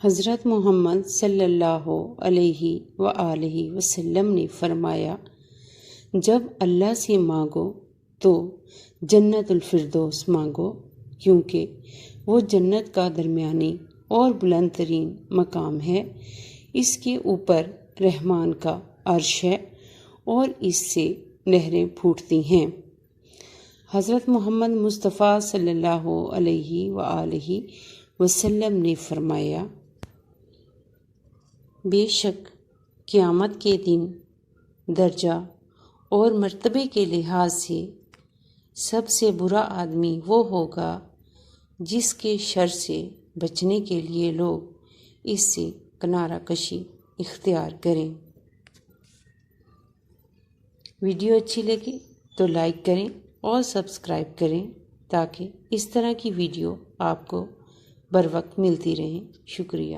حضرت محمد صلی اللہ علیہ وآلہ وسلم نے فرمایا، جب اللہ سے مانگو تو جنت الفردوس مانگو، کیونکہ وہ جنت کا درمیانی اور بلند ترین مقام ہے۔ اس کے اوپر رحمان کا عرش ہے اور اس سے نہریں پھوٹتی ہیں۔ حضرت محمد مصطفیٰ صلی اللہ علیہ وآلہ وسلم نے فرمایا، بے شک قیامت کے دن درجہ اور مرتبے کے لحاظ سے سب سے برا آدمی وہ ہوگا جس کے شر سے بچنے کے لیے لوگ اس سے کنارہ کشی اختیار کریں۔ ویڈیو اچھی لگے تو لائک کریں اور سبسکرائب کریں تاکہ اس طرح کی ویڈیو آپ کو بر وقت ملتی رہیں۔ شکریہ۔